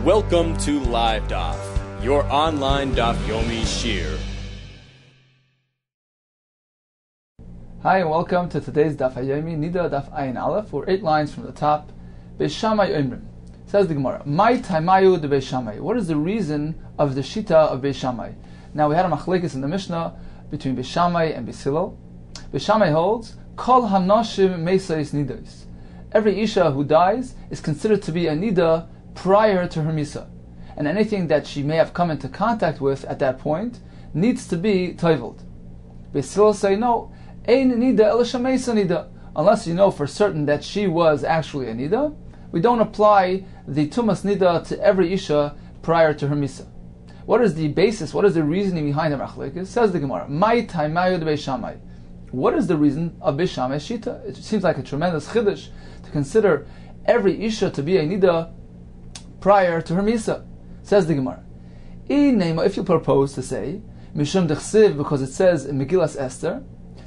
Welcome to LIVEDAF, your online Daf Yomi shir. Hi and welcome to today's Daf Yomi, Niddah Daf Ayin Aleph. We're 8 lines from the top. Beis Shammai Omrim. Says the Gemara, Mai Taimayu de Beis Shammai. What is the reason of the Shita of Beis Shammai? Now we had a machlekes in the Mishnah between Beis Shammai and Beis Hillel. Beis Shammai holds, Kol Hanoshim Meisais Niddos. Every Isha who dies is considered to be a Niddah prior to her Misa. And anything that she may have come into contact with at that point needs to be toivled. Beis Hillel say no, Ein Niddah El Shameisa Niddah. Unless you know for certain that she was actually a Niddah, we don't apply the Tumas Niddah to every Isha prior to her Misa. What is the basis, what is the reasoning behind the machlekes? Says the Gemara, Mai Taimayu de Beis Shammai. What is the reason of Beis Shammai's Shita? It seems like a tremendous chiddush to consider every Isha to be a Niddah prior to her Misa. Says the Gemara, if you propose to say, Mishum Dechsiv, because it says in Megillas Esther,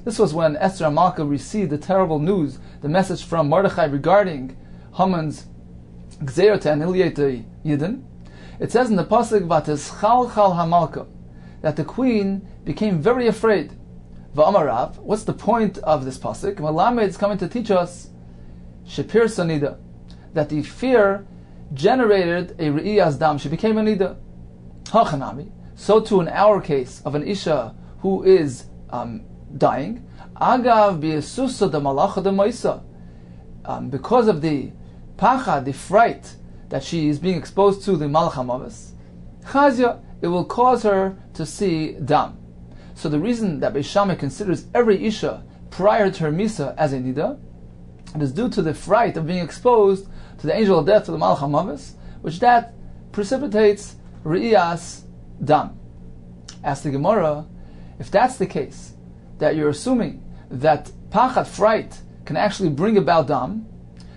this was when Esther HaMalka received the terrible news, the message from Mordechai regarding Haman's Gzeir to annihilate the Yidden. It says in the pasuk, Vateschalchal HaMalka, that the queen became very afraid. Va'amarav, what's the point of this pasuk? Malamed is coming to teach us Shepir Sanida, that the fear generated a Re'iyas Dam. She became a Niddah. Hachanami, so too in our case of an Isha who is dying, Agav B'Yesusa de Malacha de Moisa, because of the pachad, the fright that she is being exposed to the Malach HaMavis, Chazia, it will cause her to see Dam. So the reason that Beis Shammai considers every Isha prior to her Misa as a Niddah, it is due to the fright of being exposed to the angel of death, to the Malach HaMavis, which that precipitates Re'iyas Dam. Ask the Gemara, if that's the case, that you're assuming that pachad, fright, can actually bring about Dam,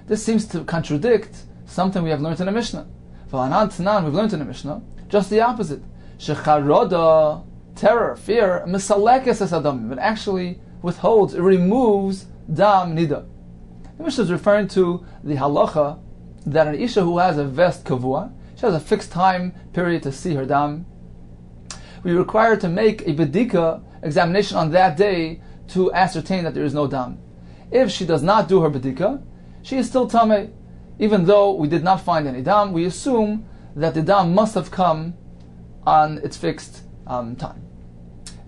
this seems to contradict something we have learned in the Mishnah. V'anan Tanan, we've learned in the Mishnah, just the opposite. Shecharoda, terror, fear, misalekes es adamim, it actually withholds, it removes Dam Niddah. The Mishnah is referring to the halacha that an Isha who has a vest kavua, she has a fixed time period to see her Dam, we require to make a bedika, examination on that day, to ascertain that there is no Dam. If she does not do her bedika, she is still tameh. Even though we did not find any Dam, we assume that the Dam must have come on its fixed time.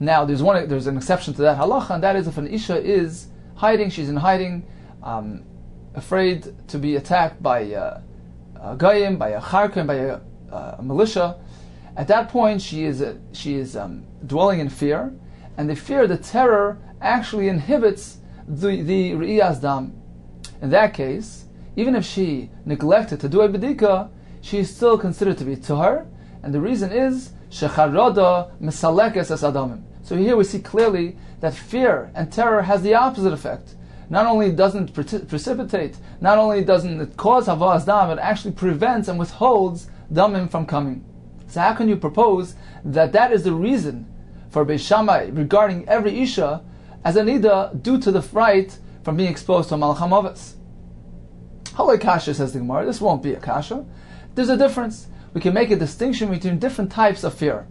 Now, there's an exception to that halacha, and that is if an Isha is hiding, she's in hiding, afraid to be attacked by a Goyim, by a Charkim, by a militia. At that point, she is dwelling in fear, and the terror, actually inhibits the Re'iyas Dam. In that case, even if she neglected to do a bedika, she is still considered to be tuhar, and the reason is shecharoda misalekes es adamim. So here we see clearly that fear and terror has the opposite effect. Not only doesn't it precipitate, not only doesn't it cause havas dam, it actually prevents and withholds damim from coming. So how can you propose that is the reason for Beis Shammai regarding every Isha as a Niddah due to the fright from being exposed to a Malach HaMavis? Halei kasha, says the Gemara, this won't be a kasha. There's a difference. We can make a distinction between different types of fear.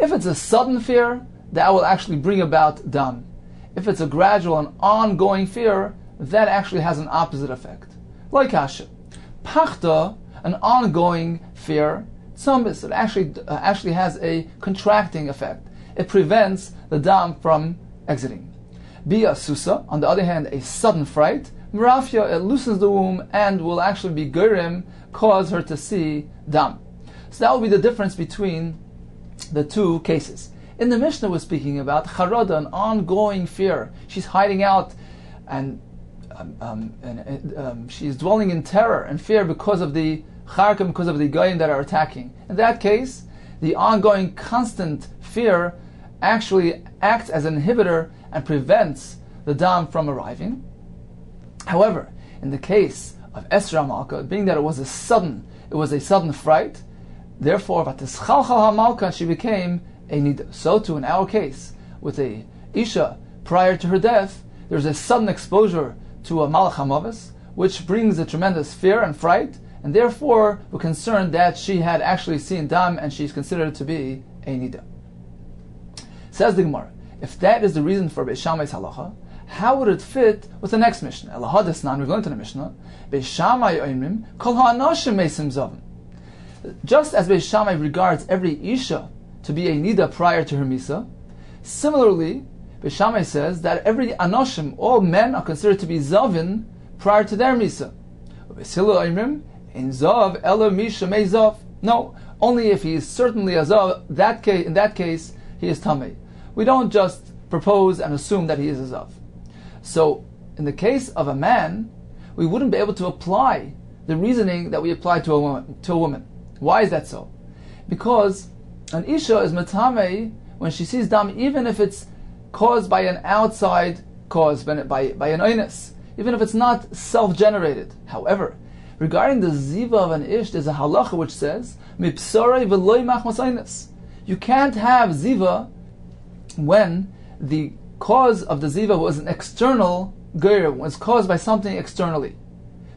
If it's a sudden fear, that will actually bring about Dam. If it's a gradual and ongoing fear, that actually has an opposite effect. Like kasha. Pachta, an ongoing fear, Tzumbis, it actually has a contracting effect. It prevents the Dam from exiting. Bia Susa, on the other hand, a sudden fright, Mirafia, it loosens the womb and will actually be Gerim, cause her to see Dam. So that will be the difference between the two cases. In the Mishnah we're speaking about Charada, an ongoing fear. She's hiding out and she's dwelling in terror and fear because of the Charkim, because of the Goyim that are attacking. In that case, the ongoing constant fear actually acts as an inhibitor and prevents the Dam from arriving. However, in the case of Esther HaMalka, being that it was a sudden fright, therefore, Vateschalchal HaMalka, she became a Niddah. So too in our case, with a Isha prior to her death, there's a sudden exposure to a Malach HaMavis, which brings a tremendous fear and fright, and therefore we're concerned that she had actually seen dam and she's considered to be a niddah. Says the Gemara, if that is the reason for Beis Shammai's halacha, how would it fit with the next Mishnah? Elahadisnan, we've learned in the Mishnah, Beis Shammai oimrim kol ha'anoshim meisim zavim. Just as Beis Shammai regards every isha to be a niddah prior to her misa, similarly, Beis Shammai says that every anoshim, all men, are considered to be zavin prior to their misa. Beis Hillel oimrim in zav elo misha mei zav. No, only if he is certainly a zav. In that case, he is tamei. We don't just propose and assume that he is a zav. So, in the case of a man, we wouldn't be able to apply the reasoning that we apply to a woman. Why is that so? Because an isha is matame when she sees dam, even if it's caused by an outside cause, by an oinus, even if it's not self-generated. However, regarding the ziva of an ish, there's a halacha which says, mipsarei v'loi machmas oinus. You can't have ziva when the cause of the ziva was an external geir, was caused by something externally.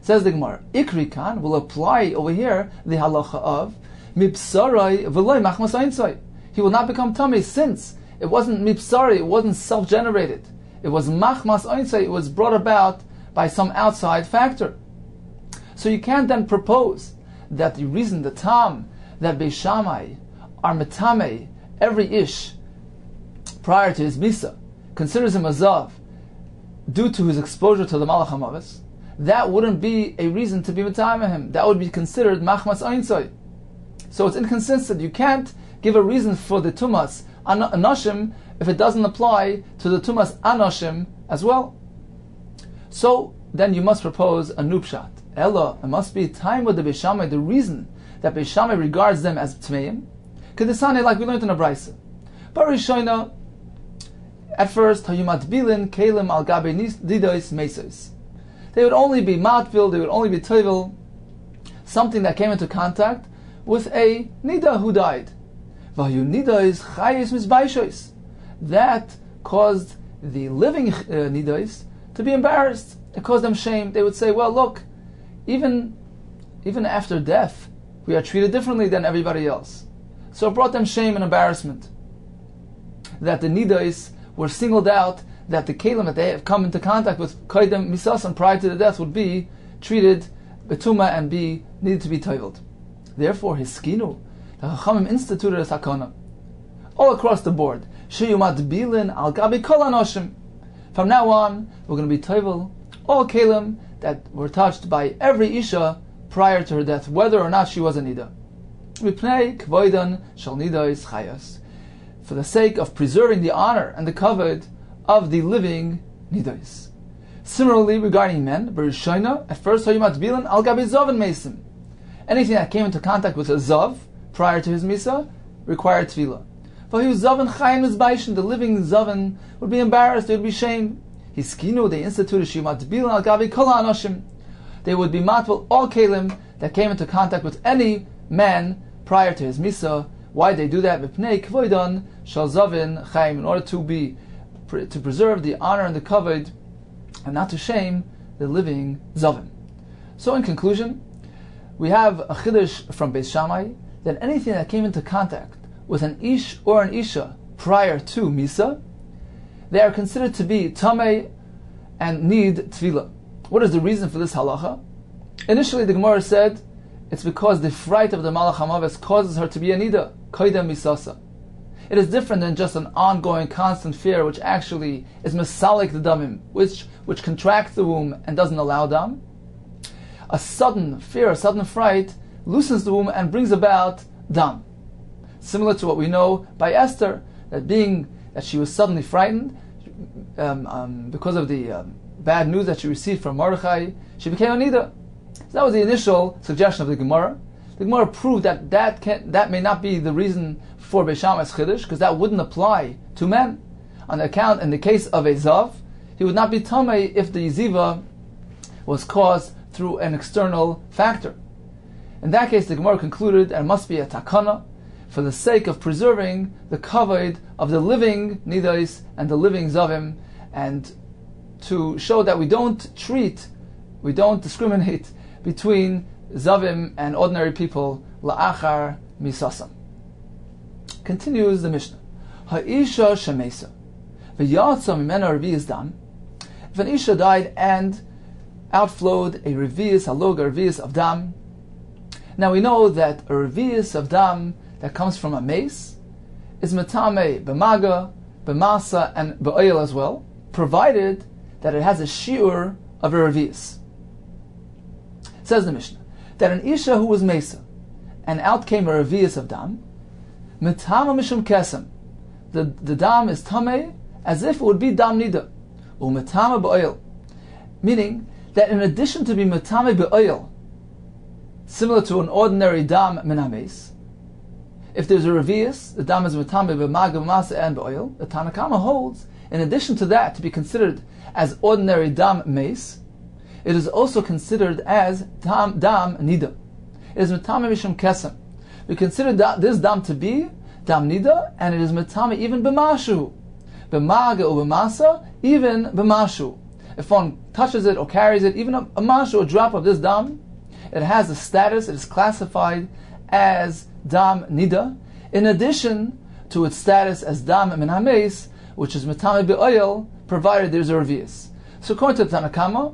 Says the Gemara, Ikri kan will apply over here the halacha of mipsarai v'loy machmas einsai. He will not become tummy since it wasn't mipsari, it wasn't self-generated. It was machmas einsai, it was brought about by some outside factor. So you can't then propose that the reason, the tam, that Beis Shammai are metame every ish prior to his misa, considers him a zav due to his exposure to the malach hamavis, that wouldn't be a reason to be metame him. That would be considered machmas einsai. So it's inconsistent. You can't give a reason for the tumas anoshim if it doesn't apply to the tumas anoshim as well. So then you must propose a new pshat. Ella, it must be time with the Beis Shammai, the reason that Beis Shammai regards them as tmeim, kedesane, like we learned in a brayso. Barishoina, at first, hayumat bilin kelim al gabe didois mesos. They would only be matbil, they would only be tovel, something that came into contact with a niddah who died. Vayu niddois chayis mizbaishois. That caused the living niddois to be embarrassed. It caused them shame. They would say, well, look, even after death, we are treated differently than everybody else. So it brought them shame and embarrassment that the niddois were singled out, that the kelim that they have come into contact with koydem misasan prior to the death would be treated betuma and be needed to be toveled. Therefore, his skinu, the Chachamim instituted a sakana all across the board. Sheyumat bilin al gabi kol anoshim. From now on, we're going to be tovel all kelim that were touched by every isha prior to her death, whether or not she was a niddah. Mipnei kvoidan shal niddois chayas, for the sake of preserving the honor and the kavod of the living niddois. Similarly, regarding men, Berishoina, at first, hayumat bilan al gabi zavin mesim. Anything that came into contact with a zav prior to his misa required tefillah. For he was zavin chayim mizbaishin, the living zavin would be embarrassed, they would be shamed. Hiskinu, they instituted hayumat bilan al gabi kol ha'anoshim. They would be matvel all kelim that came into contact with any man prior to his misa. Why did they do that? Mipnei kvoidan shal zavin chayim, in order to preserve the honor and the kavod, and not to shame the living zavim. So in conclusion, we have a chiddush from Beis Shammai that anything that came into contact with an ish or an isha prior to misa, they are considered to be tamei and need tefillah. What is the reason for this halacha? Initially, the Gemara said it's because the fright of the malach hamaves causes her to be a niddah, koydem misasa. It is different than just an ongoing, constant fear, which actually is mesalik the damim, which contracts the womb and doesn't allow dam. A sudden fear, a sudden fright, loosens the womb and brings about dam. Similar to what we know by Esther, that she was suddenly frightened because of the bad news that she received from Mordechai, she became a niddah. So that was the initial suggestion of the Gemara. The Gemara proved that may not be the reason for Beis Shammai's chiddush, because that wouldn't apply to men. On account, in the case of a zav, he would not be tamei if the ziva was caused through an external factor. In that case, the Gemara concluded there must be a takana for the sake of preserving the kavod of the living niddois and the living zavim, and to show that we don't discriminate between Zavim and ordinary people, la'achar misasam. Continues the Mishnah. Ha'isha shemesa. V'yatsa mimena revi'is dam. If an Isha died and outflowed a revi'is, halog, a revi'is of dam. Now we know that a revi'is of dam that comes from a mace is metame b'maga, b'masa, and b'oil as well, provided that it has a shiur of a revi'is. Says the Mishnah, that an Isha who was mesa, and out came a revi'is of dam, metama mishum kesem, the dam is tameh as if it would be dam niddah, u'metama b'oil, meaning that in addition to be metame b'oil, similar to an ordinary dam min hameis, if there's a revi'is, the dam is metame b'maga, b'masa, and b'oil, the Tanna Kama holds, in addition to that, to be considered as ordinary dam mace, it is also considered as dam niddah. It is metame mishum kesem. We consider this dam to be dam niddah, and it is metame even b'mashu, b'maga or b'masa, even b'mashu. If one touches it or carries it, even a mashu, a drop of this dam, it has a status, it is classified as dam niddah, in addition to its status as dam min hameis, which is metame b'oil, provided there's a revi'is. So according to the Tanna Kama,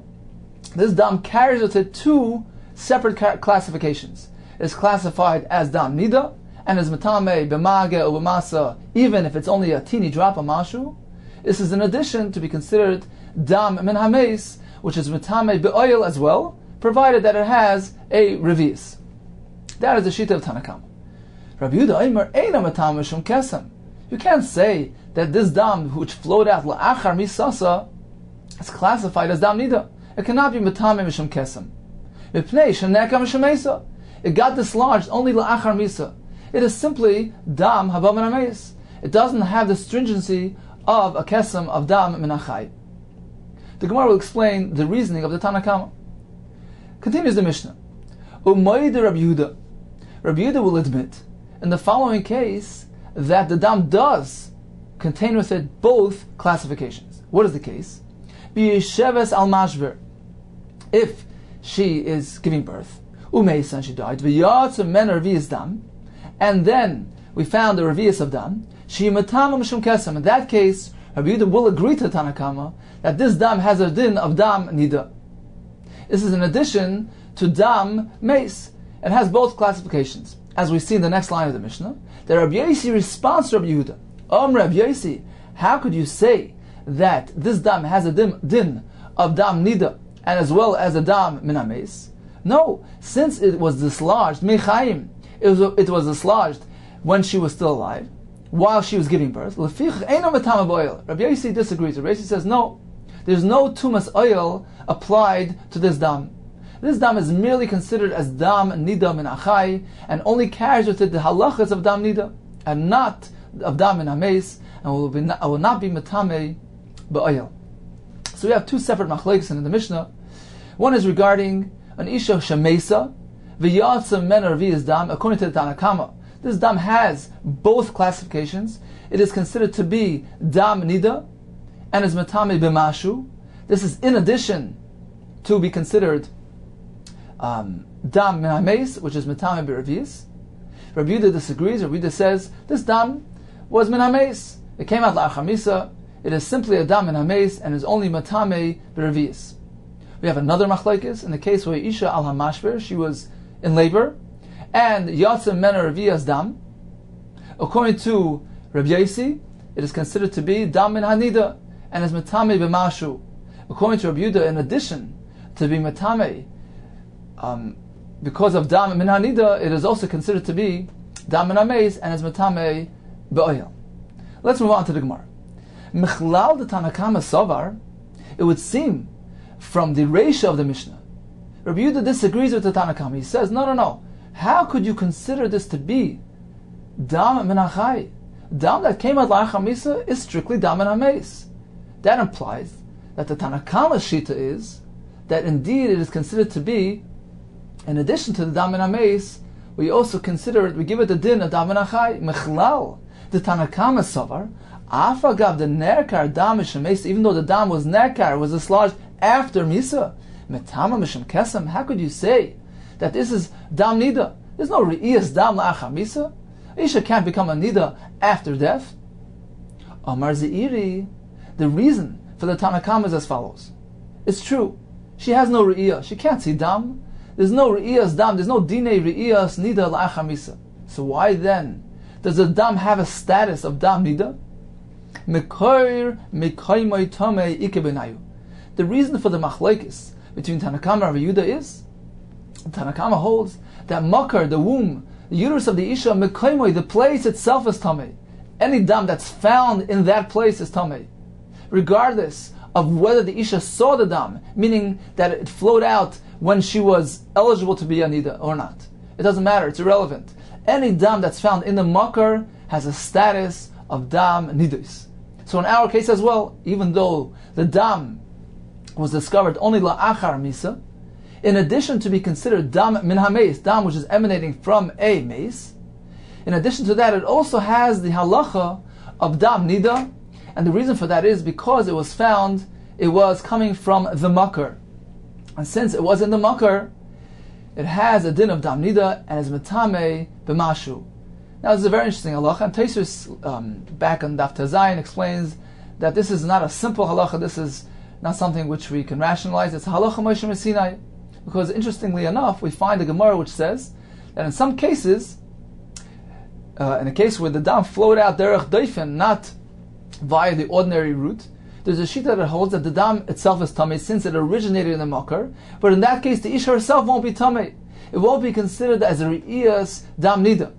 this dam carries with it two separate classifications. It is classified as dam niddah, and is metame b'mage or b'masa, even if it's only a teeny drop of mashu. This is in addition to be considered dam min hameis, which is metame b'oil as well, provided that it has a revi'is. That is the shita of Tanna Kama. Rabbi Yehuda Omer eina metame mishum kesem. You can't say that this dam which flowed out la'achar misasa is classified as dam niddah. It cannot be metame mishum kesem. Mipnei sheneka mishum mesa. It got dislodged only la'achar misa. It is simply dam haba min hameis. It doesn't have the stringency of a kesem of dam min hachai. The Gemara will explain the reasoning of the Tanna Kama. Continues the Mishnah. Umayde Rabbi Yehuda. Rabbi Yehuda will admit in the following case that the dam does contain with it both classifications. What is the case? B'yesheves al mashber. If she is giving birth, umeisa, and she died, v'yatsa men revi'is dam, and then we found the revi'is of dam, she matama mishum kesem. In that case, Rabbi Yehuda will agree to Tanna Kama that this dam has a din of dam niddah. This is in addition to dam mace. It has both classifications. As we see in the next line of the Mishnah, that Rabbi Yosi responds to Rabbi Yehuda. Rabbi Yosi, how could you say that this dam has a din of dam niddah and as well as a dam min hameis? No, since it was dislodged, mechaim, it was dislodged when she was still alive, while she was giving birth. Rabbi Yosi disagrees. Rabbi Yosi says, no, there's no tumas oil applied to this dam. This dam is merely considered as dam niddah min achai, and only carries with it the halachas of dam niddah, and not of dam min hameis, and will not be metame ba'oil. So we have two separate machlokes in the Mishnah. One is regarding an isha shemesa, v'yatsa men revi'is dam, according to the Tanna Kama. This dam has both classifications. It is considered to be dam niddah, and is metame b'mashu. This is in addition to be considered dam min hameis, which is metame b'revi'is. Rabbi Yehuda disagrees. Rabbi Yehuda says this dam was min hameis. It came out la'achar misa. It is simply a dam min hameis and is only metame b'revi'is. We have another machlokes in the case where Isha al hamashber, she was in labor, and yatzim men revi'as dam. According to Rabbi Yosi, it is considered to be dam min hanida and is metame b'mashu. According to Rabbi Yehuda, in addition to be metame, because of dam min hanida, it is also considered to be dam min hameis and is metame b'oil. Let's move on to the Gemara. Michlal the Tanna Kama savar, it would seem from the reisha of the Mishnah, Rabbi Yehuda disagrees with the Tanna Kama. He says, no. How could you consider this to be dam min hachai? Dam that came out la'achar misa is strictly dam min hameis. That implies that the Tanna Kama's shita is that indeed it is considered to be, in addition to the dam min hameis, we also consider it, we give it the din of dam min hachai. Mechlal, the Tanna Kama savar, afagav the nerkar dam mishameis, even though the dam was nerkar, was dislodged after misa, metama misham kesem. How could you say that this is dam niddah. There's no re'iyas dam la'achar misa. Isha can't become a niddah after death. Amar Ze'iri, the reason for the Tanakama is as follows. It's true, she has no re'iyah, she can't see dam. There's no re'iyas dam, there's no dine re'iyas niddah la'achar misa. So why then does the dam have a status of dam niddah? The reason for the machlokes between Tanakama and Yehuda is, Tanakama holds that makar, the womb, the uterus of the isha, mekoimoy, the place itself is tamei. Any dam that's found in that place is tamei, regardless of whether the isha saw the dam, meaning that it flowed out when she was eligible to be a niddah or not. It doesn't matter, it's irrelevant. Any dam that's found in the makar has a status of dam nidus. So in our case as well, even though the dam was discovered only la'achar misa, in addition to be considered dam min hameis, dam which is emanating from a meis, in addition to that, it also has the halacha of dam niddah, and the reason for that is because it was found, it was coming from the makar. And since it was in the makar, it has a din of dam niddah and is metame b'mashu. Now this is a very interesting halacha, and Tosfos back on Daf Tazayin explains that this is not a simple halacha, this is not something which we can rationalize, it's a halacha Moshe Sinai. Because interestingly enough, we find a Gemara which says that in some cases, in a case where the dam flowed out derech doifen, not via the ordinary route, there's a shita that holds that the dam itself is tamei since it originated in the makar, but in that case the isha herself won't be tamei. It won't be considered as a re'iyas dam niddah.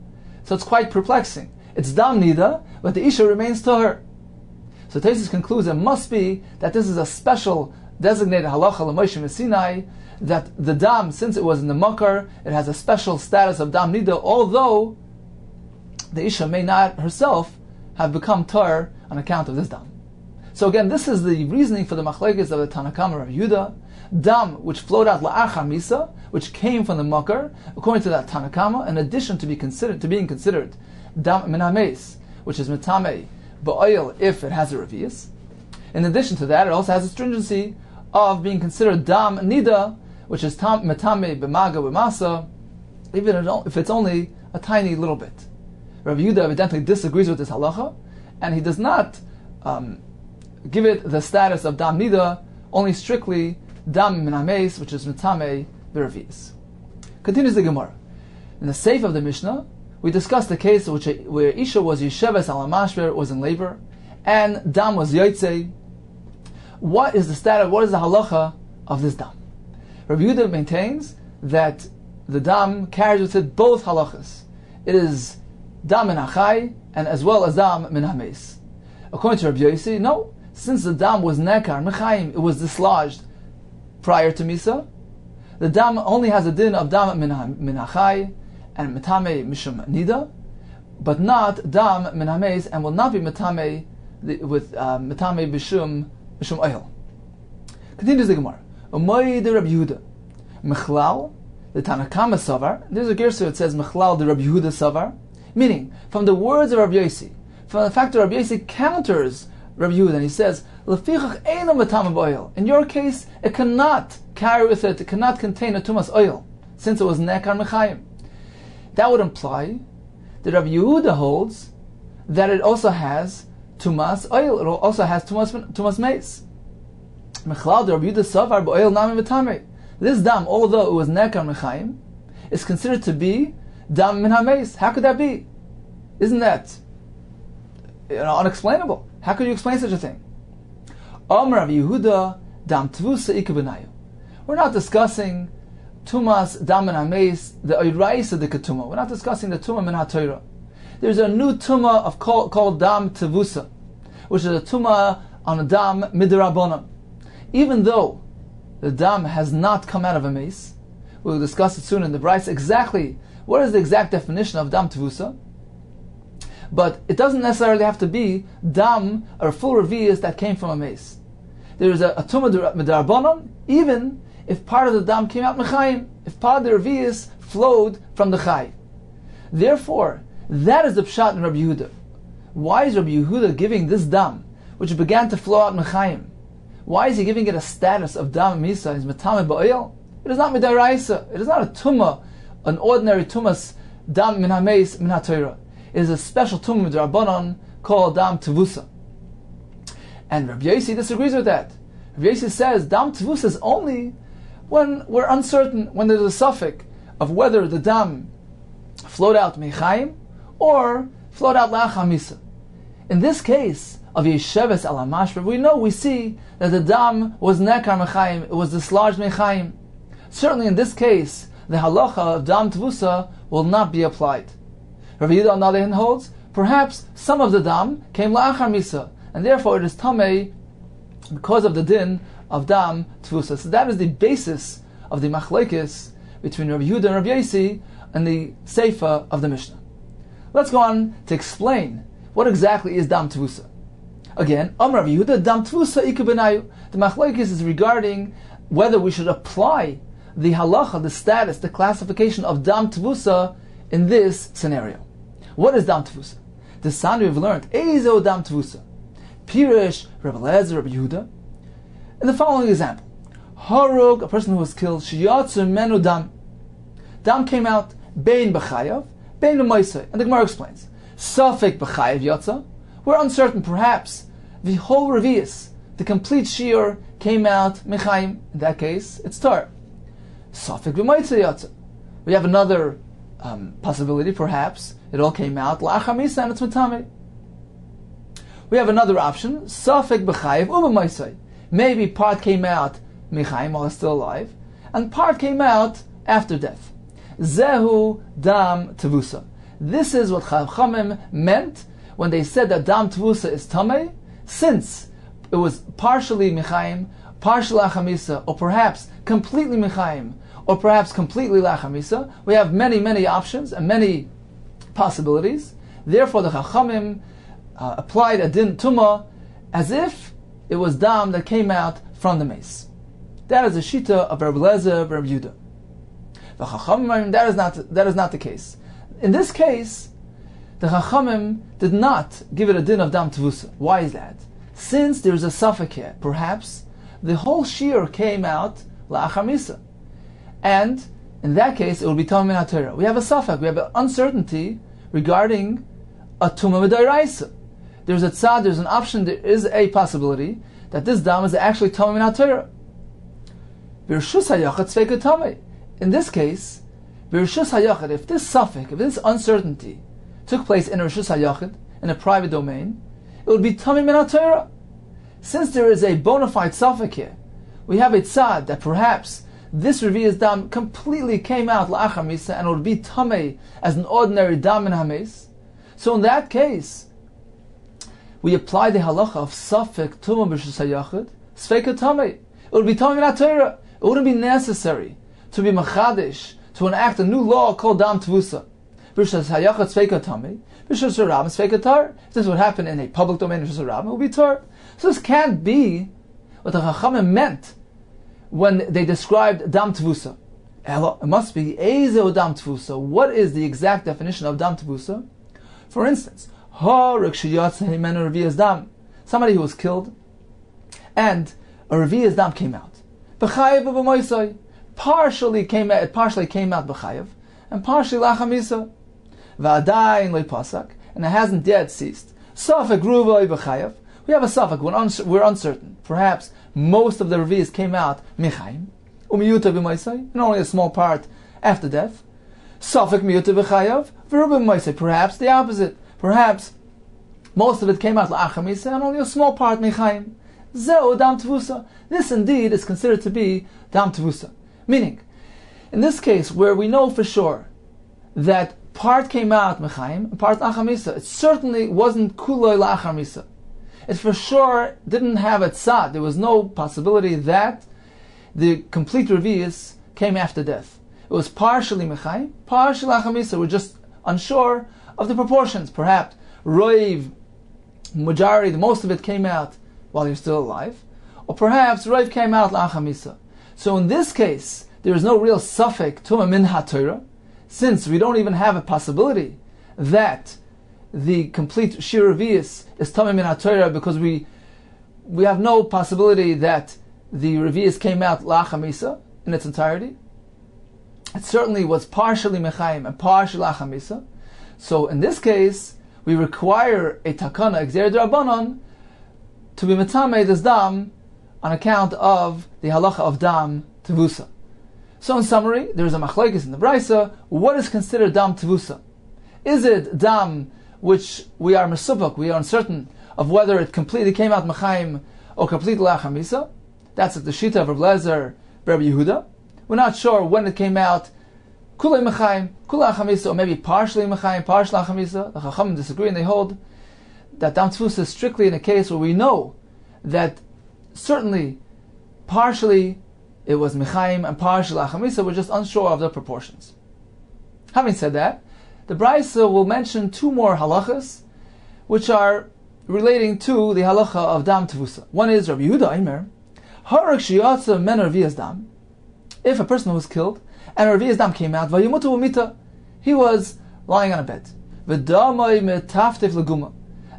So it's quite perplexing. It's dam niddah, but the isha remains tahor. So Tosfos concludes it must be that this is a special designated halacha l'Moshe Sinai, that the dam, since it was in the makar, it has a special status of dam niddah, although the isha may not herself have become tar on account of this dam. So again, this is the reasoning for the machlokes of the Tanakama of Yehuda. Dam which flowed out la'achar misa, which came from the makar, according to that Tanakama, in addition to being considered dam min hameis, which is metame ba'oil if it has a revius. In addition to that, it also has a stringency of being considered dam niddah, which is metame b'maga b'masa, even if it's only a tiny little bit. Rav Yehuda evidently disagrees with this halacha, and he does not give it the status of dam niddah, only strictly dam min hameis, which is metame b'revius. Continues the Gemara. In the Seif of the Mishnah, we discussed the case where Isha was yesheves al mashber, was in labor, and dam was yotzei. What is the status? What is the halacha of this dam? Rav Yehuda maintains that the dam carries with it both halachas. It is dam min hachai and as well as dam min hameis. According to Rabbi Yossi, no. Since the dam was nekar mechayim, it was dislodged prior to misa. The dam only has a din of dam min hachai and metame mishum niddah, but not dam min hameis, and will not be metame with metame bishum oil. Continues the Gemara. Umoy de Rabbi Yehuda Mechlal the Tanakama Savar. There's a gersa that says Mechlal de Rabbi Yehuda Savar, meaning from the words of Rabbi Yossi, from the fact that Rabbi Yossi counters Rabbi Yehuda, and he says Lefichach eino metame b'oil. In your case, it cannot carry with it cannot contain a tumas oil, since it was nekar mechayim. That would imply that Rabbi Yehuda holds that it also has tumas oil. It also has tumas meis. Mechlal de Rabbi Yehuda Savar b'oil nami v'tamei. This dam, although it was nekar mechayim, is considered to be dam min hameis. How could that be? Isn't that unexplainable? How could you explain such a thing? Amar Rav Yehuda dam tvusa ikabenayu. We're not discussing tumas dam min hameis, the oiraisa de ketuma. We're not discussing the tuma min haTorah. There's a new tuma called dam tvusa, which is a tuma on a dam midrabanan. Even though the dam has not come out of a mace, we'll discuss it soon in the Bryce exactly what is the exact definition of dam tvusa. But it doesn't necessarily have to be dam or full revius that came from a mace. There is a tumah midrabanan, even if part of the dam came out mechayim, if part of the revius flowed from the chay. Therefore, that is the pshat in Rabbi Yehuda. Why is Rabbi Yehuda giving this dam, which began to flow out mechayim? Why is he giving it a status of dam misa? Is metame ba'oil? It is not midaraisa. It is not a tumah, an ordinary tumas dam min hameis min haTorah. It is a special tumah midrabanan called dam tevusa. And Rabbi Yossi disagrees with that. Rabbi Yossi says dam tevusa is only when we're uncertain, when there's a suffix of whether the dam flowed out mechaim or flowed out la'achamisa. In this case of Yesheves al Mashra, we see that the dam was nekar mechaim, it was dislodged mechaim. Certainly in this case, the halacha of dam tevusa will not be applied. Rabbi Yehuda on the other hand holds, perhaps some of the dam came la'achar misa, and therefore it is tamei because of the din of dam tevusa. So that is the basis of the machlekes between Rabbi Yehuda and Rabbi Yossi and the seifa of the Mishnah. Let's go on to explain what exactly is dam tevusa. Again, Rabbi Yehuda dam tevusa iku benayu. The machlekes is regarding whether we should apply the halacha, the status, the classification of dam tevusa in this scenario. What is dam tevusa? The Sani we've learned, Eizo dam tevusa. Pirish, Rabbi Lezer, Rabbi Yehuda. In the following example, Harug, a person who was killed, Shiyatsu menu dam. Dam came out, Bein b'chayav, Bein b'moisei. And the Gemara explains, Safek b'chayav yatsa. We're uncertain, perhaps the whole revius, the complete shiur, came out mechaim. In that case, it's tar. Safek b'moisei yatsa. We have another possibility, perhaps it all came out la'achamisa and it's matame. We have another option, Safek b'chayiv u'b'maisai. Maybe part came out mechaim while it's still alive, and part came out after death. Zehu dam tevusa. This is what Chachamim meant when they said that dam tevusa is tamei, since it was partially mechaim, partially la'achamisa, or perhaps completely mechaim, or perhaps completely la'achamisa. We have many, many options and many possibilities. Therefore, the Chachamim applied a din tumah as if it was dam that came out from the mace. That is the shita of Rabbi Lezer, Rabbi Yehuda. The Chachamim, that is not the case. In this case, the Chachamim did not give it a din of dam tevusa. Why is that? Since there is a suffix here, perhaps the whole shiur came out la'achamisa. And in that case, it will be tamei min haTorah. We have a suffix, we have an uncertainty regarding a tumah midaraisa. There's a tzad, there's an option, there is a possibility that this dam is actually tamei min haTorah. B'rshus hayachad tzveika tamei. In this case, b'rshus hayachad, if this suffix, if this uncertainty took place in rshus hayachad, in a private domain, it would be tamei min haTorah. Since there is a bona fide suffix here, we have a tzad that perhaps this revius dam completely came out la'achar misa and it would be tamei as an ordinary dam in hames. So in that case, we apply the halacha of safek tumah b'rshus hayachad, sveika tamei. It would be tamei min haTorah. It wouldn't be necessary to be machadish, to enact a new law called dam tevusa. B'rshus hayachad sveika tamei, b'rshus harabim sveika tar. If this would happen in a public domain, b'rshus harabim, it would be tar. So this can't be what the Chachamim meant when they described dam tevusa. It must be ezo dam tevusa. What is the exact definition of dam tevusa? For instance, somebody who was killed and a revius dam came out. Partially came out b'chayev and partially la'achamisa. V'adayin le'pasak, and it hasn't yet ceased. Safek ruvay b'chayev. We have a suffix, we're uncertain. Perhaps most of the revius came out mechaim, umiyuta b'maisai, and only a small part after death. Safek miyuta b'chayav, v'ruba b'maisai. Perhaps the opposite. Perhaps most of it came out la'achamisa, and only a small part mechaim. Zeo dam tevusa. This indeed is considered to be dam tevusa. Meaning, in this case, where we know for sure that part came out mechaim and part la'achamisa, it certainly wasn't kuloi la'achamisa. It for sure didn't have a tzad. There was no possibility that the complete revius came after death. It was partially mechaim, partially la'achamisa. We're just unsure of the proportions. Perhaps roiv, majority, most of it came out while you're still alive, or perhaps roiv came out la'achamisa. So in this case, there is no real suffix tumah min haTorah, since we don't even have a possibility that the complete shiur revius is tamei min haTorah, because we have no possibility that the revius came out la'achamisa. in its entirety. It certainly was partially mechayim and partially achamisa. So in this case, we require a takana exer d'Rabbanan to be metamei this dam on account of the halacha of dam tevusa. So in summary, there is a machlokes in the Brisa. What is considered dam tevusa? Is it dam which we are mesubak, we are uncertain of whether it completely came out mechayim or completely achamisa? That's the shita of Reb Lezer, Rabbi Yehuda. We're not sure when it came out, kulei mechayim, kulei achamisa, or maybe partially mechayim, partially achamisa. The Chachamim disagree and they hold that dam tevusa is strictly in a case where we know that certainly partially it was mechayim and partially achamisa. We're just unsure of the proportions. Having said that, the Brisa will mention two more halachas which are relating to the halacha of dam tevusa. One is Rabbi Yehuda Aimer, Harak shiyatsa men arvias dam. If a person was killed and arvias dam came out, vayimutu umita, he was lying on a bed. V'damai metaftef leguma,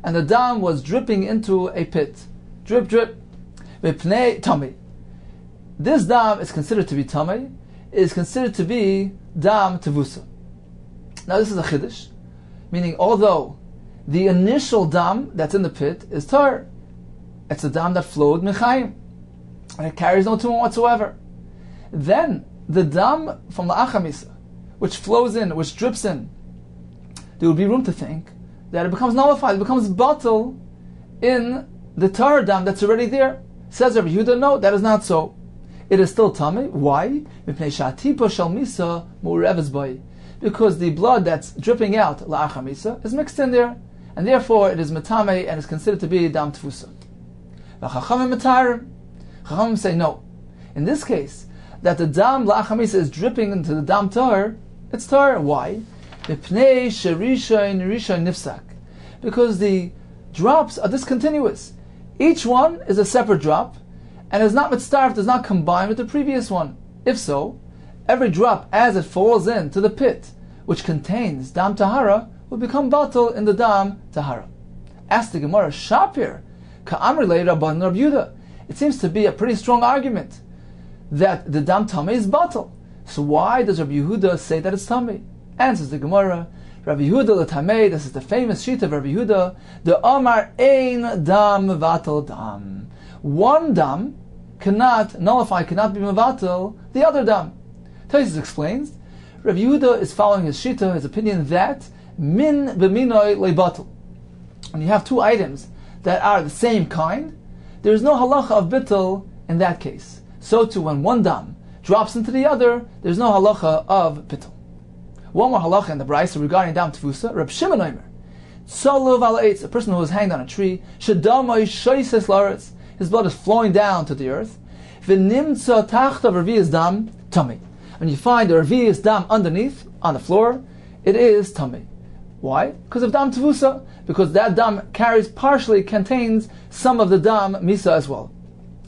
and the dam was dripping into a pit. Drip, drip. V'pnei tamei. This dam is considered to be tamei, is considered to be dam tevusa. Now this is a chiddush, meaning although the initial dam that's in the pit is tar, it's a dam that flowed mechayim, and it carries no tumah whatsoever. Then the dam from the achamisa, which flows in, which drips in, there would be room to think that it becomes nullified, it becomes batal in the tar dam that's already there. Says Rabbi Yehuda, no, that is not so. It is still tamei. Why? Because the blood that's dripping out la'achamisa is mixed in there, and therefore it is metamei and is considered to be dam tevusa. Chachamim say no. In this case, that the dam la'achamisa is dripping into the dam tar, it's tar. Why? Because the drops are discontinuous. Each one is a separate drop, and is not mitzaref, does not combine with the previous one. If so, every drop as it falls into the pit, which contains dam tahara, will become batal in the dam tahara. Ask the Gemara, Shapir, ka'amri le'i Rabban Rabbi Yehuda. It seems to be a pretty strong argument that the dam tamei is batal. So why does Rabbi Yehuda say that it's tamei? Answers the Gemara, Rabbi Yehuda l'tamei, this is the famous sheet of Rabbi Yehuda, the Omar ein dam vatal dam. One dam cannot nullify, cannot be mevatel the other dam. Taisus explains, Rabbi Yehuda is following his shita, his opinion that min b'minoi le'batel. When you have two items that are the same kind, there is no halacha of bittul in that case. So too, when one dam drops into the other, there is no halacha of bittul. One more halacha in the Brisa regarding dam tevusa, Reb Shimon Omer, tzoluv al eitz, a person who was hanged on a tree, shedamai shoises la'aretz, his blood is flowing down to the earth, v'nimtza tachtav revi'is dam tamei. When you find the revi'is dam underneath, on the floor, it is tamei. Why? Because of dam tevusa, because that dam partially contains some of the dam misa as well.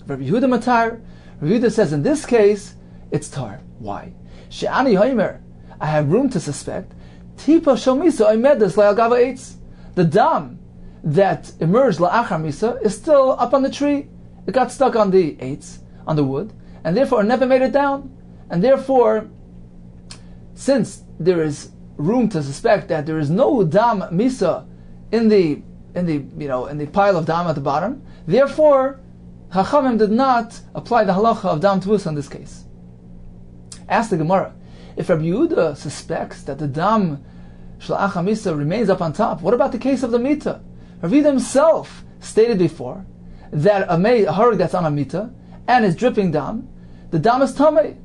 Rabbi Yehuda matar, Rabbi Yehuda says in this case, it's tar. Why? She'ani hoimer, I have room to suspect, tipa shel misa oimedes le'al eitz. The dam that emerged la'achar misa is still up on the tree. It got stuck on the eitz, on the wood, and therefore it never made it down. And therefore, since there is room to suspect that there is no dam misa in the pile of dam at the bottom, therefore Chachamim did not apply the halacha of dam tevusa in this case. Ask the Gemara, if Rabbi Yehuda suspects that the dam shla'acha misa remains up on top, what about the case of the mita? Rabbi Yehuda himself stated before that a harag that's on a mita and is dripping dam, the dam is tamei.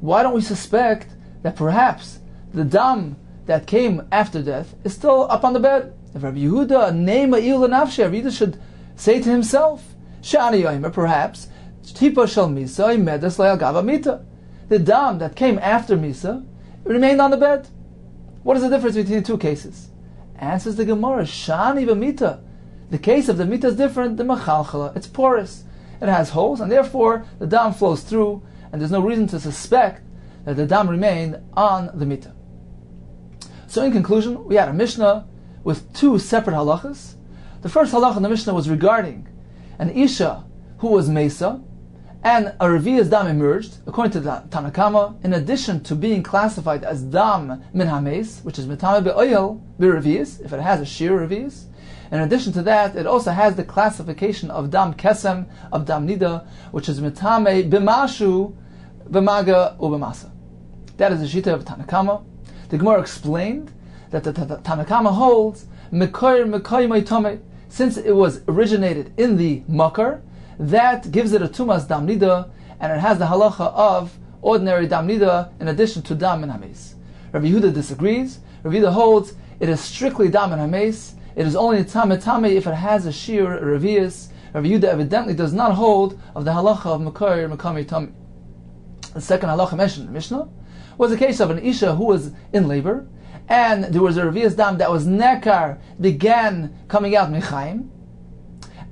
Why don't we suspect that perhaps the dam that came after death is still up on the bed? If Rabbi Yehuda name ma'il l'nafshe, Rabbi Yehuda should say to himself, Shani yomer, perhaps tipa shel misa imedes le'al gava mita. The dam that came after misa remained on the bed. What is the difference between the two cases? Answers the Gemara, Shani v'mita. The case of the mita is different than machalchala. It's porous. It has holes, and therefore the dam flows through, and there's no reason to suspect that the dam remained on the mita. So in conclusion, we had a Mishnah with two separate halachas. The first halach in the Mishnah was regarding an Isha who was Mesa, and a revius dam emerged, according to the Tanakama, in addition to being classified as dam min hames, which is mitame be'oil be'revius, if it has a sheer revius. In addition to that, it also has the classification of dam kesem, of dam niddah, which is mitame b'mashu, b'maga, u'b'masa. That is the shita of Tanakama. The Gemara explained that the Tanakama holds mekoyer mekoy, since it was originated in the makar, that gives it a tumas dam niddah, and it has the halacha of ordinary dam niddah in addition to dam min hames. Rabbi Yehuda disagrees. Rabbi Yehuda holds it is strictly dam min hames. It is only tame if it has a sheer revius. Rabbi Yehuda evidently does not hold of the halacha of mekoyer mekoy tame. The second halacha mentioned in the Mishnah was a case of an isha who was in labor, and there was a revius dam that was nekar, began coming out mechaim,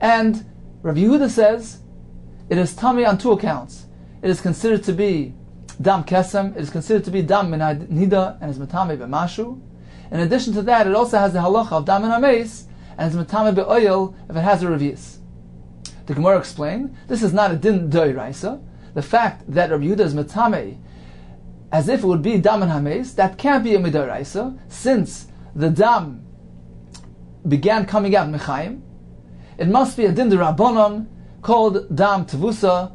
and Rabbi Yehuda says it is tummy on two accounts. It is considered to be dam kesem, it is considered to be dam min niddah, and is metame b'mashu. In addition to that, it also has the halacha of dam min hames, and is metame be'oil if it has a revius. The Gemara explained this is not a din d'oraisa. The fact that Rabbi Yehuda is metame as if it would be dam min hames, that can't be a midoraisa, since the dam began coming out mechaim. It must be a din d'Rabbanan called dam tevusa.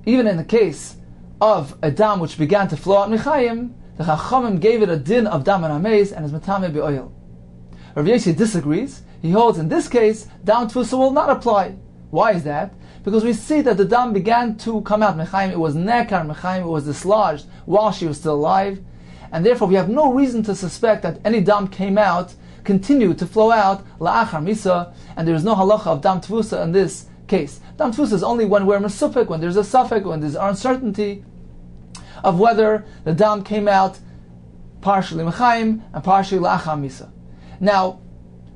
Even in the case of a dam which began to flow out mechaim, the Chachamim gave it a din of dam min hames and is metame be'oil. Rav Yossi disagrees. He holds in this case dam tevusa will not apply. Why is that? Because we see that the dam began to come out mechaim. It was nekar mechaim. It was dislodged while she was still alive, and therefore we have no reason to suspect that any dam came out, continued to flow out la'achar misa, and there is no halacha of dam tevusa in this case. Dam tevusa is only when we're mesupik, when there's a suffix, when there's uncertainty of whether the dam came out partially mechaim and partially la'achar misa. Now,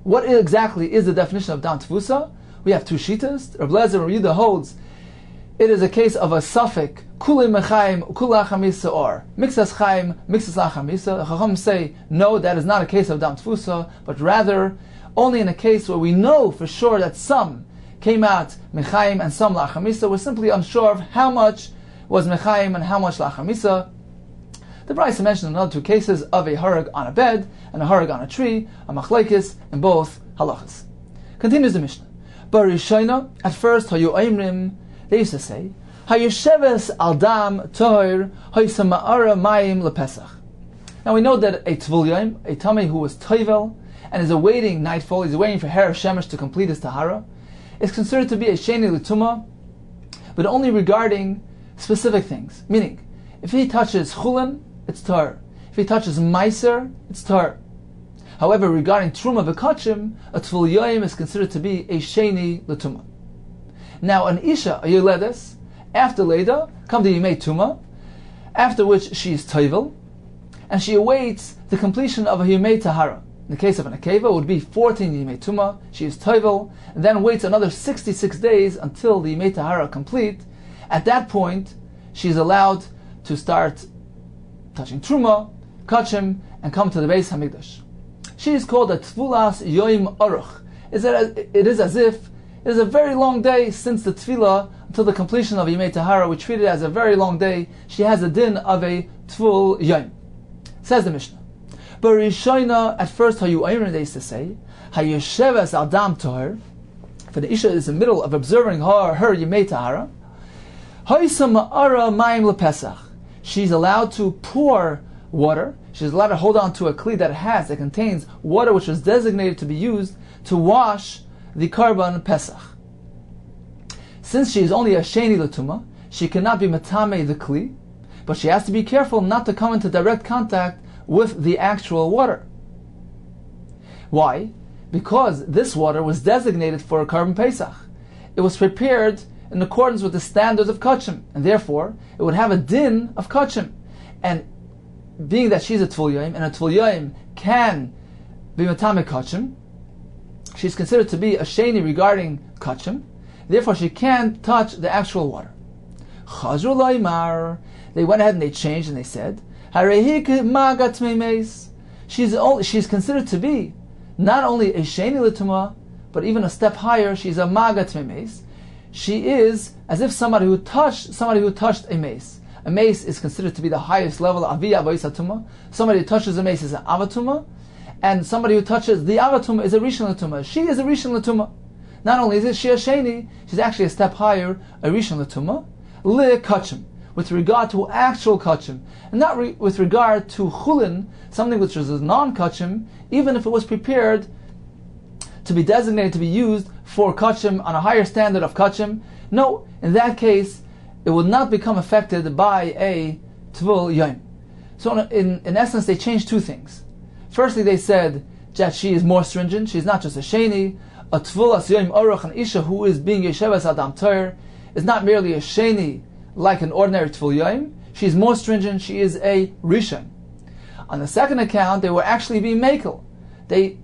what exactly is the definition of dam tevusa? We have two shitas. Reb Lezer Reb Yehuda holds it is a case of a suffix kulei mechaim kulei la'achar misa, or mixas chaim mixas la'achar misa. The Chacham say no, that is not a case of dam tevusa, but rather only in a case where we know for sure that some came out mechaim and some la'achar misa. We're simply unsure of how much was mechaim and how much la'achar misa. The Brisa mentioned another two cases of a harag on a bed and a harag on a tree, a machlekes in both halachas. Continues the Mishnah. Barishayna, at first, hayu oimrim, they used to say, hayesheves al dam tohir haysama'ara mayim lepesach. Now we know that a tvul yom, a tamei who was toivel and is awaiting nightfall, he's waiting for Herav Shemesh to complete his tahara, is considered to be a sheni l'tuma, but only regarding specific things. Meaning, if he touches chulin, it's tar. If he touches meiser, it's tar. However, regarding truma v'kachim, a tvul yoyim is considered to be a sheni l'tuma. Now, an isha, a yoledes, after leda, come the yimei tuma, after which she is toivel, and she awaits the completion of a yimei tahara. In the case of an akeva, it would be 14 yimei tuma, she is toivel, and then waits another 66 days until the yimei tahara complete. At that point, she is allowed to start touching truma, kachim, and come to the Beis Hamikdash. She is called a tfulas yoim aruch. It is as if it is a very long day since the tefillah until the completion of Yimei Tahara. We treat it as a very long day. She has a din of a tvul yoim. Says the Mishnah. Barishoina, at first, hayu ayrin, they used to say, hayesheves al dam toher. For the isha is in the middle of observing her Yimei Tahara. Haysam ma'ara mayim lepesach. She's allowed to pour water. She's allowed to hold on to a kli that contains water which was designated to be used to wash the karban pesach. Since she is only a sheni l'tuma, she cannot be metame the kli, but she has to be careful not to come into direct contact with the actual water. Why? Because this water was designated for a karban pesach. It was prepared in accordance with the standards of kachim, and therefore it would have a din of kachim. And being that she's a tvul yoim, and a tvul yoim can be metame kachim, she's considered to be a sheni regarding kachim, therefore she can't touch the actual water. Chazru loymar, they went ahead and they changed and they said, Harehik magat meis. She's considered to be not only a sheni l'tuma, but even a step higher, she's a magat meis. she is as if somebody who touched a mace. A mace is considered to be the highest level of Aviyah Tumah. Somebody who touches a mace is an Avatuma, and somebody who touches the Avatuma is a Rishon Latuma. She is a Rishon Latuma. Not only is she a Sheni, she's actually a step higher, a Rishon Latuma, Li Kachim, with regard to actual Kachim, and not with regard to Chulin, something which is a non-Kachim, even if it was prepared to be designated to be used for Kachim on a higher standard of Kachim. No, in that case, it will not become affected by a Tvul Yom. So in essence, they changed two things. Firstly, they said that she is more stringent. She's not just a Sheni. A Tvul As Yom Aruch, an Isha who is being Yeshevas Adam Toyer, is not merely a Sheni like an ordinary Tvul Yom. She's more stringent. She is a Rishon. On the second account, they were actually being Mekel. They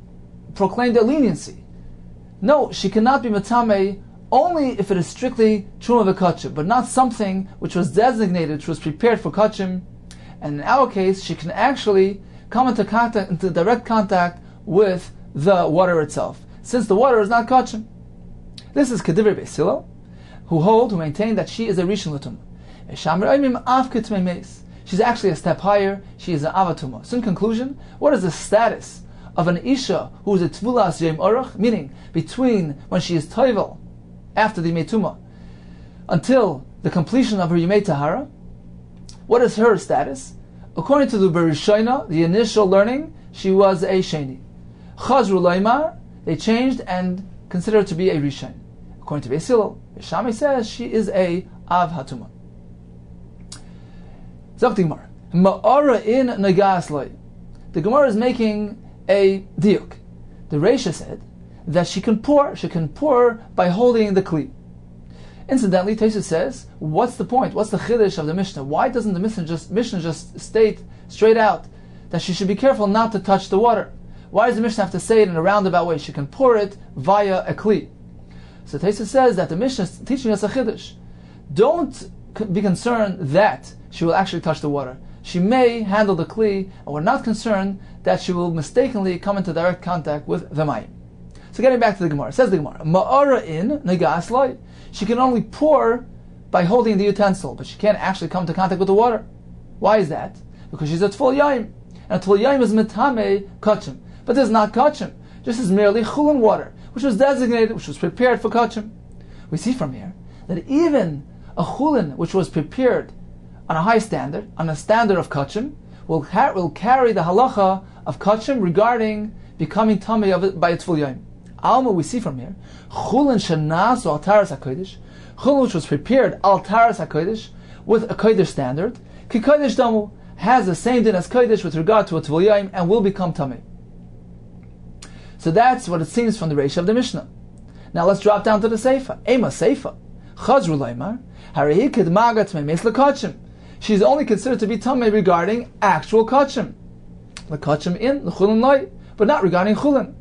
proclaimed their leniency. No, she cannot be Matame only if it is strictly Truma v'Kachim, but not something which was designated, which was prepared for Kachim. And in our case, she can actually come into direct contact with the water itself, since the water is not Kachim. This is Kedivre Beis Hillel, who maintain that she is a Rishon Latuma. She's actually a step higher. She is an Avatuma. So in conclusion, what is the status of an Isha who is a Tvulas Yom Aruch, meaning between when she is Toivel, after the Metuma, until the completion of her Yimei Tahara? What is her status? According to the Berishona, the initial learning, she was a Sheni. Chazru Loimar, they changed and considered her to be a Rishon. According to Beis Hillel, Shammai says she is a Av Hatuma. Zok the Gemara. Ma'ara in Nagas Loi. The Gemara is making a diuk. The Reisha said that she can pour by holding the kli. Incidentally, Tosfos says, what's the point? What's the chiddush of the Mishnah? Why doesn't the Mishnah just state straight out that she should be careful not to touch the water? Why does the Mishnah have to say it in a roundabout way? She can pour it via a kli. So Tosfos says that the Mishnah is teaching us a chiddush. Don't be concerned that she will actually touch the water. She may handle the kli, and we're not concerned that she will mistakenly come into direct contact with the mayim. So getting back to the Gemara, says the Gemara, Ma'ara in Nagas Loi. She can only pour by holding the utensil, but she can't actually come into contact with the water. Why is that? Because she's a Tvul Yom, and a Tvul Yom is Metame Kachim. But this is not Kachim. This is merely Chulin water, which was designated, which was prepared for Kachim. We see from here that even a Chulin which was prepared on a high standard, on a standard of Kachim, will carry the halacha of Kachim regarding becoming Tamei of it by a Tvul Yom. Alma, we see from here, Chulin shenas or Altaras HaKodesh, Chulin which was prepared Altaras HaKodesh with a Kodesh standard, Ki Kodesh Damu has the same din as Kodesh with regard to a Tvul Yom and will become Tamei. So that's what it seems from the Reisha of the Mishnah. Now let's drop down to the Seifa. Ema Seifa. Chazru Leimar, Harihi Kidmaga Tmei Mes L'Kachim. She's only considered to be Tamei regarding actual Kachim. L'Kachim in, L'Chulin Loi, but not regarding Chulin.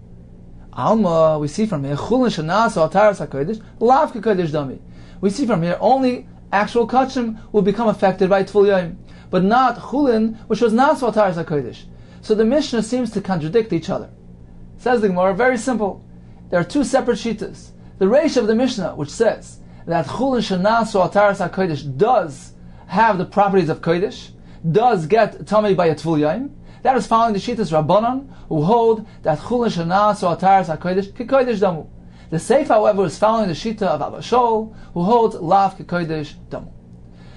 Alma, we see from here, Chulin Shanas or Altaras HaKodesh, Lav Kodesh Dami. We see from here, only actual Kachim will become affected by Tvul Yom, but not Chulin, which was Nas or Altaras HaKodesh. So the Mishnah seems to contradict each other. Says the Gemara, very simple. There are two separate shittas. The Reish of the Mishnah, which says that Chulin Shanas or Altaras HaKodesh does have the properties of Kodesh, does get Tamei by a Tvul Yom. That is following the Shittas Rabbanan, who hold that Chulin Shanas or Altaras HaKodesh Ki Kodesh Damu. The Seif, however, is following the Shita of Abba Shol, who holds Lav Ki Kodesh Damu.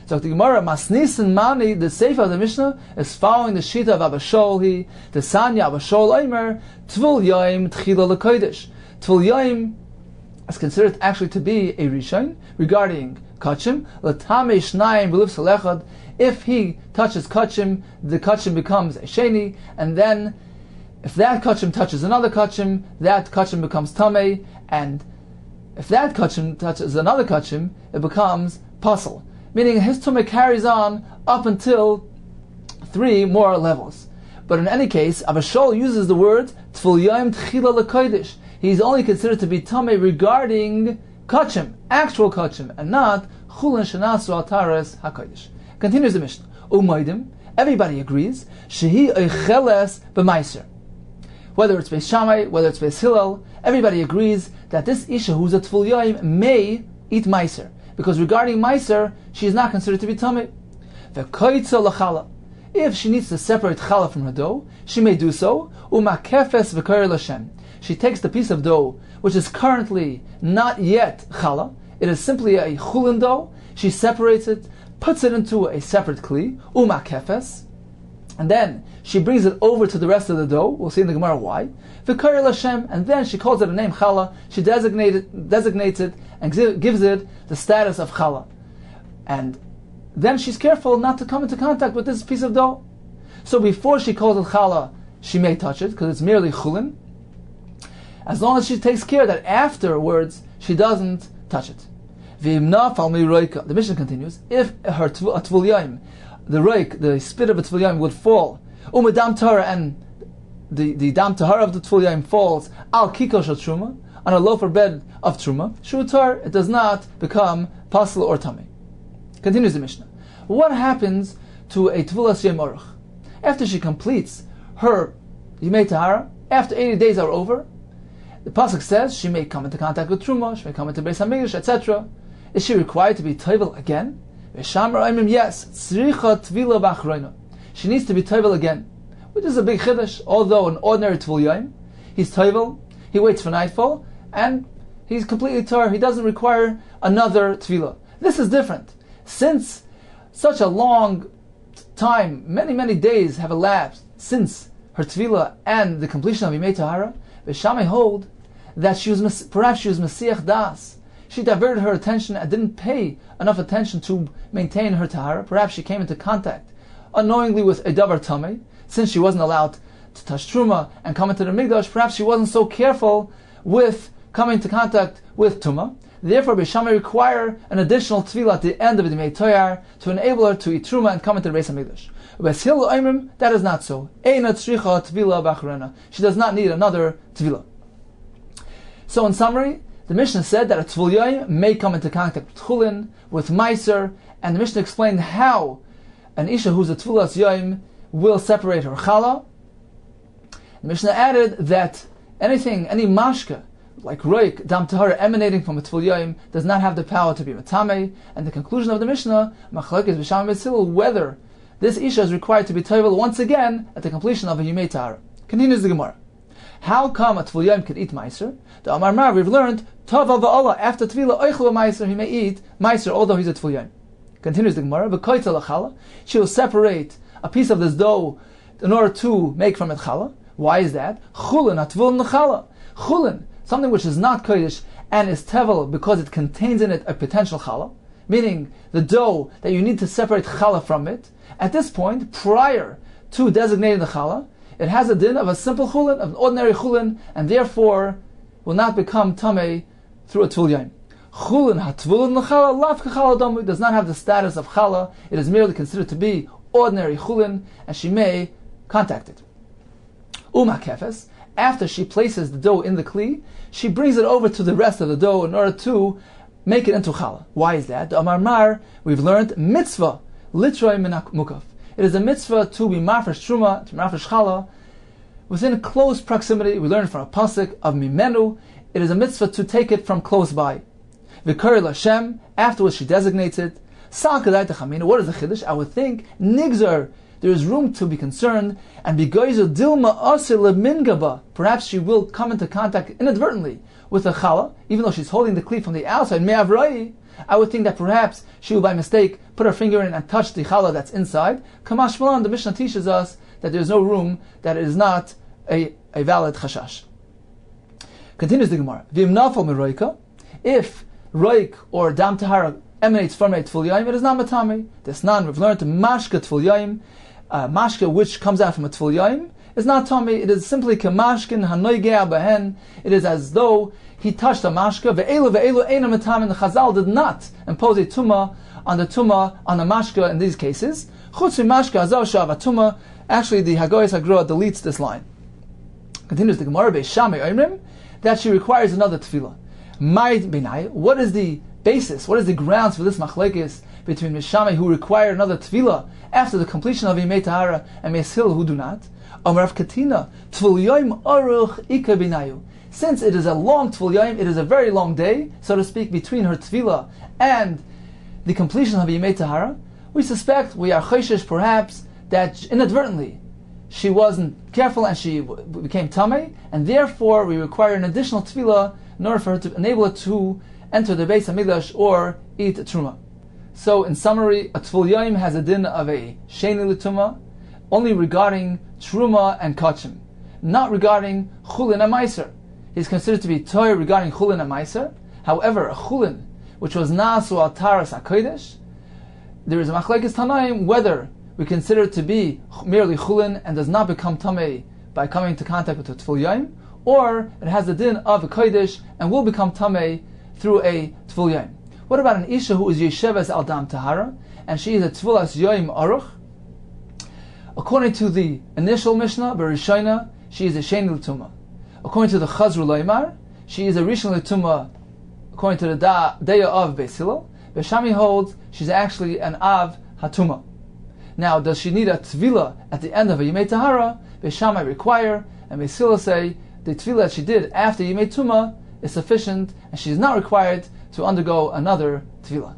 So the Gemara, Masnis and Mani, the Seif of the Mishnah, is following the Shita of Abba Shol, the Sanya Abba Shol Omer, Tvul Yom Tchila LeKodesh. Tvul Yom is considered actually to be a Rishon regarding Kachim, Latame Shnayim B'Liv Salechad. If he touches Kachim, the Kachim becomes a Sheni, and then if that Kachim touches another Kachim, that Kachim becomes Tamei, and if that Kachim touches another Kachim, it becomes Pasal. Meaning his Tumah carries on up until 3 more levels. But in any case, Abba Shol uses the word Tvul Yom Tchila LeKodesh. He's only considered to be Tamei regarding Kachim, actual Kachim, and not Chulin Shanasu Altaras HaKodesh. Continues the Mishnah. Umaydim, everybody agrees, Shehi Eicheles B'Maiser. Whether it's Beis Shammai, whether it's Beis Hillel, everybody agrees that this Isha who's a Tvul Yom may eat meiser, because regarding meiser, she is not considered to be tamei. V'koitza l'chala. If she needs to separate challah from her dough, she may do so. Umakefes v'koyer l'shem. She takes the piece of dough which is currently not yet challah. It is simply a chulin dough. She separates it, puts it into a separate kli, umakefes, and then she brings it over to the rest of the dough. We'll see in the Gemara why. V'koyer l'shem, and then she calls it a name challah. She designates it and gives it the status of challah. And then she's careful not to come into contact with this piece of dough. So before she calls it challah, she may touch it because it's merely chulin, as long as she takes care that afterwards she doesn't touch it. The Mishnah continues, if her tvul the roik, the spit of a tvul would fall, dam tahara, and the dam tahara of the tvul falls al kikosh truma, on a loaf or bed of truma, shutar, it does not become pasul or tamei. Continues the Mishnah. What happens to a tvulas yom aruch? After she completes her yimei tahara, after 80 days are over, the pasuk says she may come into contact with truma, she may come into Beis Hamikdash, etc. Is she required to be tovel again? Yes, tzricha tvila b'achroina. She needs to be tovel again, which is a big chiddush. Although an ordinary tvul yom, he's tovel, he waits for nightfall, and he's completely tar. He doesn't require another tvila. This is different. Since such a long time, many days have elapsed since her tvila and the completion of Yimei Tahara, Shammai hold that perhaps she was Mesiach Das. She diverted her attention and didn't pay enough attention to maintain her Tahara. Perhaps she came into contact unknowingly with a davar tamei, since she wasn't allowed to touch truma and come into the Mikdash. Perhaps she wasn't so careful with coming into contact with Tumah. Therefore, Beis Shammai require an additional tefillah at the end of the Yimei Toyar to enable her to eat truma and come into the Beis Hamikdash. Beis Hillel Oimrim, that is not so. Eina tzricha tefillah b'achrona. She does not need another tefillah. So, in summary, the Mishnah said that a tvul yom may come into contact with chulin, with meiser, and the Mishnah explained how an isha who's a tvulas yom will separate her challah. The Mishnah added that any mashka, like roik, dam tahara, emanating from a tvul yom, does not have the power to be metamei. And the conclusion of the Mishnah, machlokes b'Shammai v'Hillel, whether this isha is required to be tovel once again at the completion of a Yimei Tahara. Continues the Gemara. How come a tvul yom could eat meiser? The Amar Mar, we've learned, tava va'ala, after tvila oichlu meiser, he may eat meiser, although he's a tvul yom. Continues the Gemara, v'koitza l'chala, she will separate a piece of this dough in order to make from it challah. Why is that? Chulin, atvul n'chala. Chulin, something which is not kodesh and is tevel because it contains in it a potential challah, meaning the dough that you need to separate challah from it. At this point, prior to designating the challah, it has a din of a simple chulin, of an ordinary chulin, and therefore will not become tamei through a tvul yom. Chulin hatvulin l'chala lav k'chala damu, does not have the status of challah. It is merely considered to be ordinary chulin, and she may contact it. Umakefes, after she places the dough in the kli, she brings it over to the rest of the dough in order to make it into challah. Why is that? The Amar Mar, we've learned mitzvah litroi minak mukaf. It is a mitzvah to be mafresh truma, to mafresh challah, within close proximity. We learned from a pasuk of mimenu. It is a mitzvah to take it from close by. V'kari l'Hashem, afterwards she designates it. Sal kadai techamina, what is the chiddush? I would think, nigzar, there is room to be concerned, and bigoizu dilma asir lemingaba, perhaps she will come into contact inadvertently with a challah, even though she's holding the kli from the outside, me'avrai. I would think that perhaps she will by mistake put her finger in and touch the challah that's inside. Kamash Malan, the Mishnah teaches us that there is no room, that it is not a valid chashash. Continues the Gemara. V'im nafal meroika, if roik or dam tahara emanates from a tvul yom, it is not matame. This nan, we've learned, mashka tvul yom, mashka which comes out from a tvul yom, is not tummy. It is simply kemashkin hanoigea behen. It is as though he touched a mashka. Ve'elu eina matam. And the Chazal did not impose a tuma on the mashka in these cases. Chutz mashka azal shav tuma. Actually, the Hagoyes Hagra deletes this line. Continues the Gemara, Beis Shammai Oimrim, that she requires another tefillah. My benai, what is the basis? What is the grounds for this machlekes between Beis Shammai, who require another tefillah after the completion of Yimei Tahara, and Beis Hillel, who do not? Amar Rav Katina, tvul yom aruch ika benayu. since it is a long Tvul Yom, it is a very long day, so to speak, between her Tefillah and the completion of Yimei Tahara, we suspect, we are chayshish perhaps, that inadvertently she wasn't careful and she became Tameh, and therefore we require an additional Tefillah in order for her to enable her to enter the Beis HaMikdash or eat a Truma. So in summary, a Tvul Yom has a din of a Sheni L'Tumah, only regarding Truma and Kachim, not regarding Chulin and Meiser. He is considered to be Toy regarding Chulin and Meiser. However, a Chulin, which was Nasu al Taras HaKodesh, there is a Machlekes Tanaim whether we consider it to be merely Chulin and does not become Tameh by coming into contact with the Tvul Yom, or it has the din of a Kodesh and will become Tameh through a Tvul Yom. What about an Isha who is Yesheves al Dam Tahara, and she is a Tvulas Yom Aruch? According to the initial Mishnah, Berishona, she is a Sheni L'Tumah. According to the Chazru Loimar, she is a Rishon L'Tumah, according to the Deya of Beis Hillel. Beshami holds she's actually an Av Hatuma. Now, does she need a Tvila at the end of a Yimei Tahara? Beshamai require, and Beis Hillel say the Tvila that she did after Yimei Tuma is sufficient, and she is not required to undergo another Tvila.